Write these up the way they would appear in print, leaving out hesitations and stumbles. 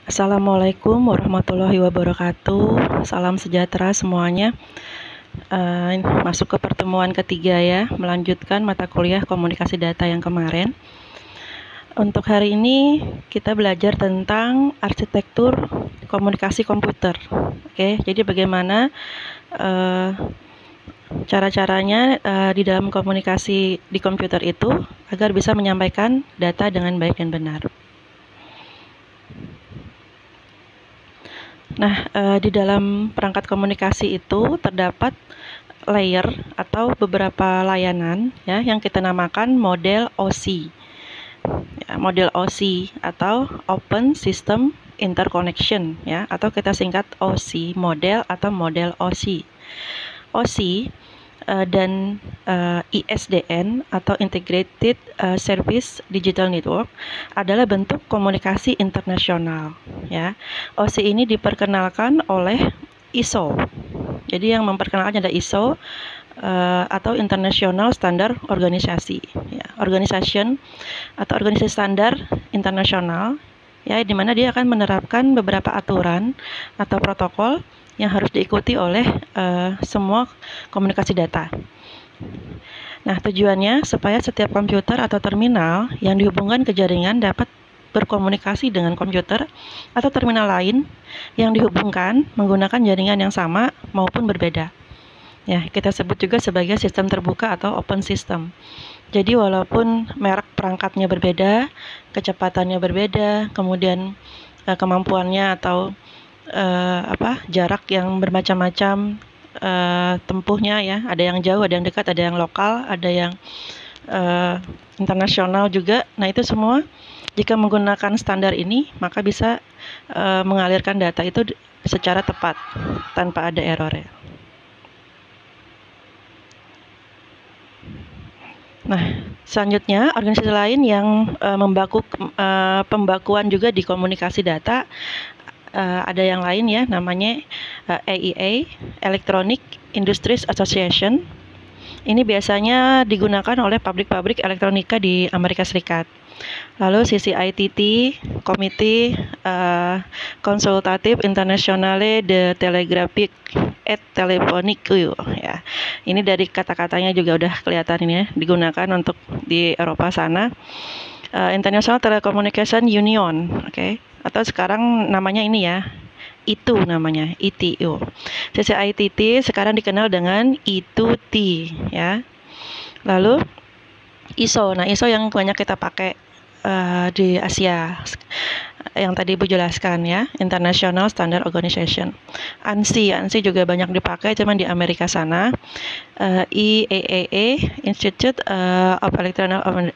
Assalamualaikum warahmatullahi wabarakatuh. Salam sejahtera semuanya. Masuk ke pertemuan ketiga ya, melanjutkan mata kuliah komunikasi data yang kemarin. Untuk hari ini kita belajar tentang arsitektur komunikasi komputer. Oke, jadi bagaimana cara-caranya di dalam komunikasi di komputer itu agar bisa menyampaikan data dengan baik dan benar. Nah, di dalam perangkat komunikasi itu terdapat layer atau beberapa layanan ya yang kita namakan model OSI. Ya, model OSI atau Open System Interconnection ya, atau kita singkat OSI model atau model OSI. OSI dan ISDN atau Integrated Service Digital Network adalah bentuk komunikasi internasional ya. OSI ini diperkenalkan oleh ISO. Jadi yang memperkenalkan ada ISO atau International Standard Organisasi ya, Organization atau organisasi standar internasional ya, di mana dia akan menerapkan beberapa aturan atau protokol yang harus diikuti oleh semua komunikasi data. Nah, tujuannya supaya setiap komputer atau terminal yang dihubungkan ke jaringan dapat berkomunikasi dengan komputer atau terminal lain yang dihubungkan menggunakan jaringan yang sama maupun berbeda. Ya, kita sebut juga sebagai sistem terbuka atau open system. Jadi walaupun merek perangkatnya berbeda, kecepatannya berbeda, kemudian kemampuannya atau jarak yang bermacam-macam tempuhnya ya, ada yang jauh, ada yang dekat, ada yang lokal, ada yang internasional juga. Nah, itu semua jika menggunakan standar ini maka bisa mengalirkan data itu secara tepat tanpa ada error ya. Nah, selanjutnya organisasi lain yang pembakuan juga di komunikasi data, ada yang lain ya, namanya AIA, Electronic Industries Association. Ini biasanya digunakan oleh pabrik-pabrik elektronika di Amerika Serikat. Lalu CCITT, Komite Consultative Internationale de Telegraphique et Telephonique ya. Ini dari kata-katanya juga udah kelihatan ini ya, digunakan untuk di Eropa sana. International Telecommunication Union, oke. Atau sekarang namanya ini ya, itu namanya ITU. CCITT sekarang dikenal dengan I2T ya. Lalu ISO. Nah, ISO yang banyak kita pakai di Asia yang tadi Ibu jelaskan ya, International Standard Organization. ANSI juga banyak dipakai cuman di Amerika sana. IEEE, Institute of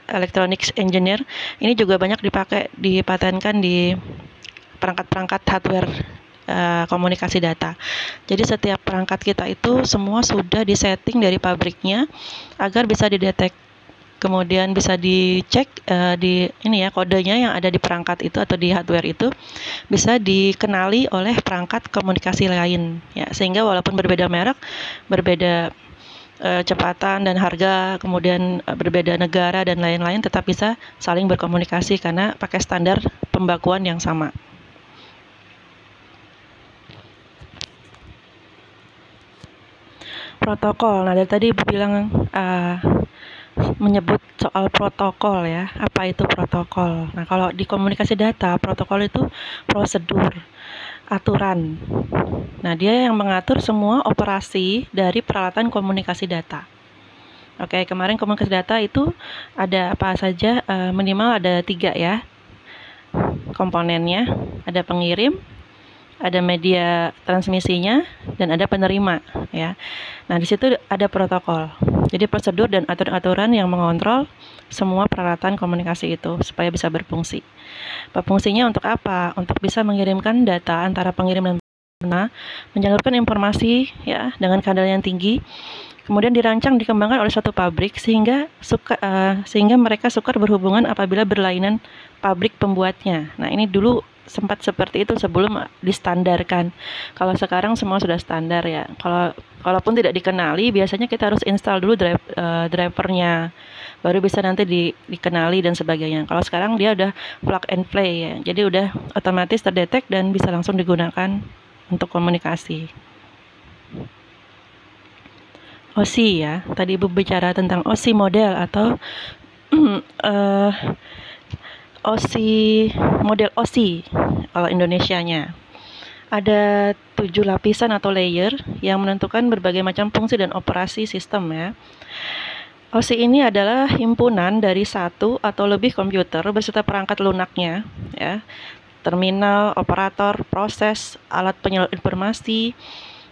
Electronics Engineer, ini juga banyak dipatenkan di perangkat-perangkat hardware komunikasi data. Jadi setiap perangkat kita itu semua sudah disetting dari pabriknya agar bisa didetek, kemudian bisa dicek di ini ya, kodenya yang ada di perangkat itu atau di hardware itu bisa dikenali oleh perangkat komunikasi lain ya, sehingga walaupun berbeda merek, berbeda kecepatan dan harga, kemudian berbeda negara dan lain-lain, tetap bisa saling berkomunikasi karena pakai standar pembakuan yang sama. Protokol. Nah, dari tadi Ibu bilang menyebut soal protokol ya. Apa itu protokol? Nah, kalau di komunikasi data, protokol itu prosedur, aturan. Nah, dia yang mengatur semua operasi dari peralatan komunikasi data. Oke, kemarin komunikasi data itu ada apa saja? Minimal ada 3 ya komponennya. Ada pengirim, ada media transmisinya, dan ada penerima ya. Nah, di situ ada protokol. Jadi prosedur dan aturan-aturan yang mengontrol semua peralatan komunikasi itu supaya bisa berfungsi. Fungsinya untuk apa? Untuk bisa mengirimkan data antara pengirim dan penerima, menyalurkan informasi ya dengan keadilan yang tinggi. Kemudian dirancang dikembangkan oleh suatu pabrik sehingga mereka sukar berhubungan apabila berlainan pabrik pembuatnya. Nah, ini dulu sempat seperti itu sebelum distandarkan. Kalau sekarang semua sudah standar ya. Kalaupun tidak dikenali, biasanya kita harus install dulu drivernya, baru bisa nanti dikenali dan sebagainya. Kalau sekarang dia udah plug and play ya, jadi udah otomatis terdetek dan bisa langsung digunakan untuk komunikasi. OSI ya, tadi Ibu bicara tentang OSI model atau OSI, model OSI kalau Indonesianya. Ada 7 lapisan atau layer yang menentukan berbagai macam fungsi dan operasi sistem ya. OSI ini adalah himpunan dari satu atau lebih komputer beserta perangkat lunaknya ya. Terminal, operator, proses, alat penyalur informasi.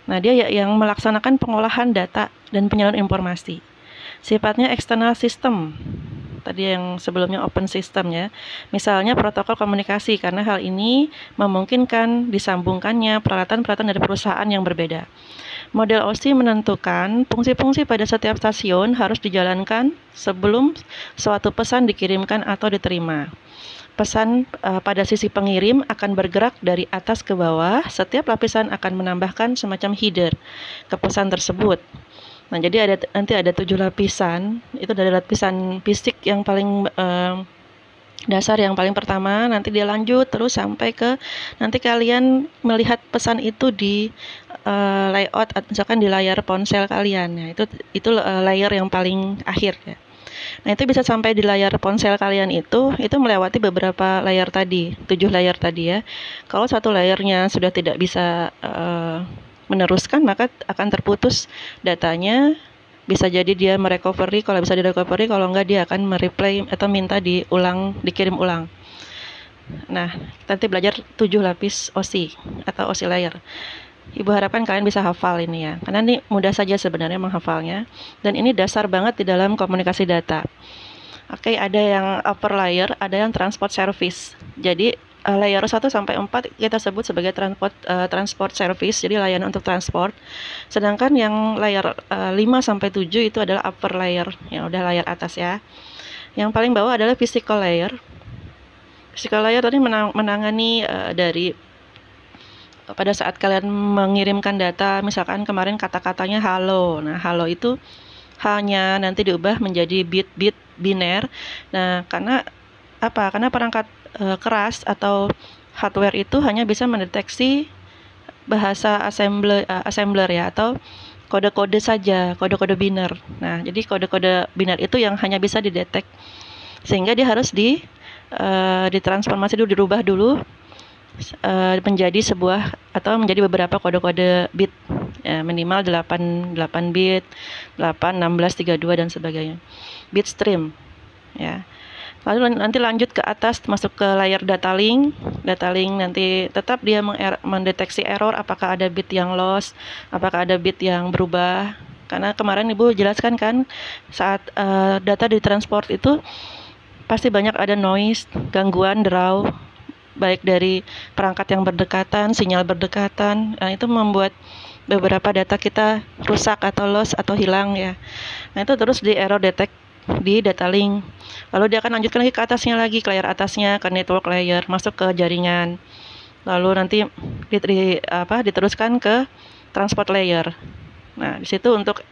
Nah, dia yang melaksanakan pengolahan data dan penyaluran informasi. Sifatnya eksternal sistem. Tadi yang sebelumnya open system ya. Misalnya protokol komunikasi, karena hal ini memungkinkan disambungkannya peralatan-peralatan dari perusahaan yang berbeda. Model OSI menentukan fungsi-fungsi pada setiap stasiun harus dijalankan sebelum suatu pesan dikirimkan atau diterima. Pesan pada sisi pengirim akan bergerak dari atas ke bawah. Setiap lapisan akan menambahkan semacam header ke pesan tersebut. Nah, jadi nanti ada 7 lapisan. Itu dari lapisan fisik yang paling dasar yang paling pertama, nanti dia lanjut terus sampai ke nanti kalian melihat pesan itu di layout, misalkan di layar ponsel kalian. Nah, itu layer yang paling akhir ya. Nah, itu bisa sampai di layar ponsel kalian itu melewati beberapa layer tadi, 7 layer tadi ya. Kalau satu layernya sudah tidak bisa meneruskan, maka akan terputus datanya. Bisa jadi dia merecovery, kalau bisa direcovery, kalau enggak dia akan mereplay atau minta dikirim ulang. Nah, nanti belajar 7 lapis OSI atau OSI layer. Ibu harapkan kalian bisa hafal ini ya, karena ini mudah saja sebenarnya menghafalnya, dan ini dasar banget di dalam komunikasi data. Oke, ada yang upper layer, ada yang transport service. Jadi layer 1 sampai 4 kita sebut sebagai transport service, jadi layanan untuk transport. Sedangkan yang layer 5 sampai 7 itu adalah upper layer, yang udah layar atas ya. Yang paling bawah adalah physical layer. Physical layer tadi menangani dari pada saat kalian mengirimkan data, misalkan kemarin kata-katanya halo. Nah, halo itu hanya nanti diubah menjadi bit-bit biner. Nah, karena apa? Karena perangkat keras atau hardware itu hanya bisa mendeteksi bahasa assembler ya, atau kode-kode saja, kode-kode biner. Nah, jadi kode-kode biner itu yang hanya bisa didetek, sehingga dia harus ditransformasi dulu, dirubah dulu menjadi sebuah atau menjadi beberapa kode-kode bit ya, minimal 8 bit, 8, 16, 32 dan sebagainya. Bit stream ya. Lalu nanti lanjut ke atas masuk ke layar data link. Data link nanti tetap dia mendeteksi error, apakah ada bit yang lost, apakah ada bit yang berubah. Karena kemarin Ibu jelaskan kan, saat data ditransport itu pasti banyak ada noise, gangguan, draw, baik dari perangkat yang berdekatan, sinyal berdekatan. Nah, itu membuat beberapa data kita rusak atau lost atau hilang ya. Nah, itu terus di error detect di data link. Lalu dia akan lanjutkan lagi ke atasnya lagi, ke layer atasnya, ke network layer, masuk ke jaringan. Lalu nanti diteruskan ke transport layer. Nah, di situ untuk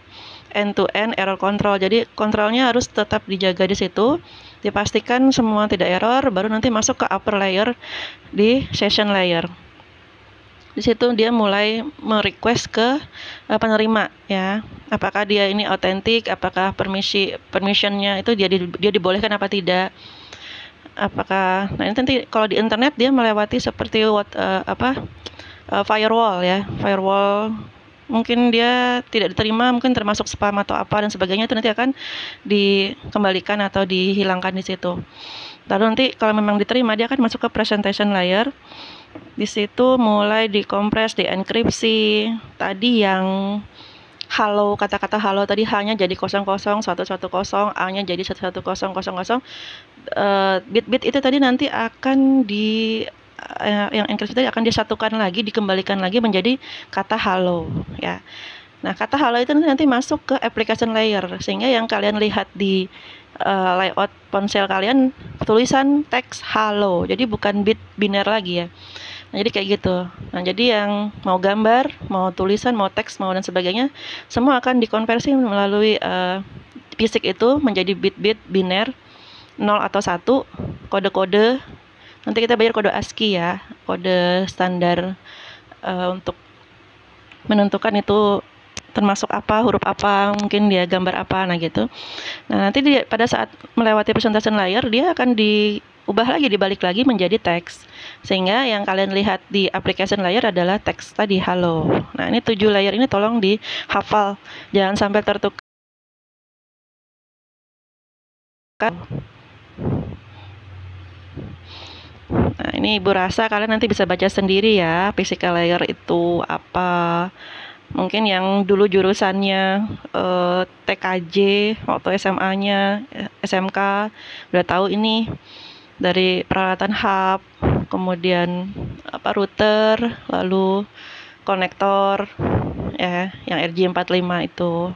end-to-end error control. Jadi kontrolnya harus tetap dijaga di situ, dipastikan semua tidak error, baru nanti masuk ke upper layer di session layer. Di situ dia mulai merequest ke penerima ya, apakah dia ini otentik, apakah permissionnya itu dia dibolehkan apa tidak, apakah nanti kalau di internet dia melewati seperti firewall ya, firewall mungkin dia tidak diterima, mungkin termasuk spam atau apa dan sebagainya, itu nanti akan dikembalikan atau dihilangkan di situ. Lalu nanti kalau memang diterima, dia akan masuk ke presentation layer. Di situ mulai dikompres, dienkripsi. Tadi yang halo, kata-kata halo tadi hanya jadi 00, 110, A-nya jadi 11000. Bit-bit itu tadi nanti akan yang enkripsi tadi akan disatukan lagi, dikembalikan lagi menjadi kata halo ya. Nah, kata halo itu nanti masuk ke application layer, sehingga yang kalian lihat di layout ponsel kalian tulisan teks halo, jadi bukan bit biner lagi ya. Nah, jadi kayak gitu. Nah, jadi yang mau gambar, mau tulisan, mau teks, mau dan sebagainya, semua akan dikonversi melalui fisik itu menjadi bit-bit biner 0 atau 1, kode-kode. Nanti kita bayar kode ASCII ya, kode standar untuk menentukan itu termasuk apa, huruf apa, mungkin dia gambar apa, nah gitu. Nah, nanti pada saat melewati presentation layer, dia akan diubah lagi, dibalik lagi menjadi teks. Sehingga yang kalian lihat di application layer adalah teks tadi, halo. Nah, ini 7 layer ini tolong dihafal. Jangan sampai tertukar. Nah, ini Ibu rasa kalian nanti bisa baca sendiri ya, physical layer itu apa. Mungkin yang dulu jurusannya TKJ waktu SMA-nya, SMK udah tahu ini dari peralatan hub, kemudian router, lalu konektor ya, yang RJ45 itu.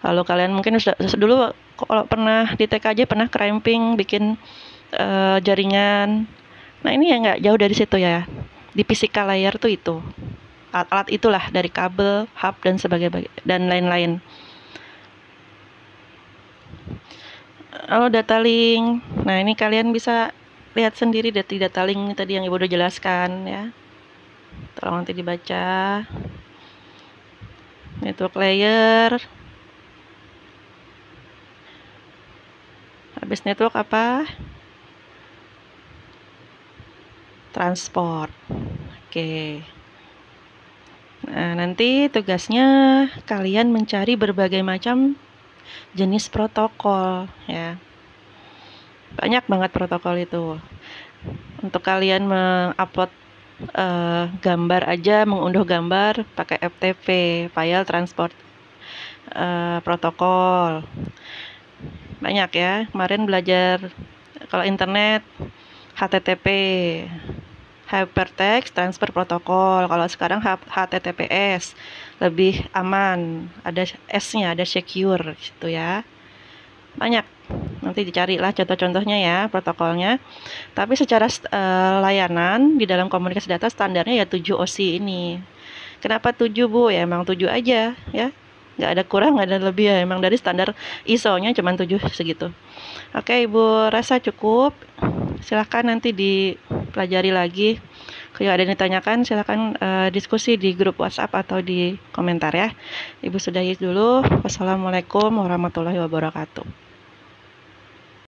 Lalu kalian mungkin sudah dulu kalau pernah di TKJ pernah cramping bikin jaringan. Nah, ini ya nggak jauh dari situ ya. Di physical layer tuh itu. Alat-alat itulah dari kabel, hub dan sebagainya dan lain-lain. Lalu data link. Nah, ini kalian bisa lihat sendiri data link tadi yang Ibu udah jelaskan ya. Tolong nanti dibaca. Network layer. Habis network apa? Transport. Oke. Nah, nanti tugasnya kalian mencari berbagai macam jenis protokol ya. Banyak banget protokol itu. Untuk kalian mengupload gambar aja, mengunduh gambar pakai FTP, file transport protokol. Banyak ya. Kemarin belajar kalau internet HTTP, Hypertext Transfer Protocol. Kalau sekarang HTTPS, lebih aman, ada S-nya, ada secure gitu ya. Banyak, nanti dicarilah contoh-contohnya ya protokolnya. Tapi secara layanan di dalam komunikasi data standarnya ya 7 OSI ini. Kenapa 7 Bu? Ya emang 7 aja ya, nggak ada kurang, nggak ada lebih ya, emang dari standar ISO-nya cuma 7 segitu. Oke, Ibu rasa cukup. Silahkan nanti dipelajari lagi. Kalau ada yang ditanyakan, silahkan diskusi di grup WhatsApp atau di komentar ya. Ibu sudahi dulu. Wassalamualaikum warahmatullahi wabarakatuh.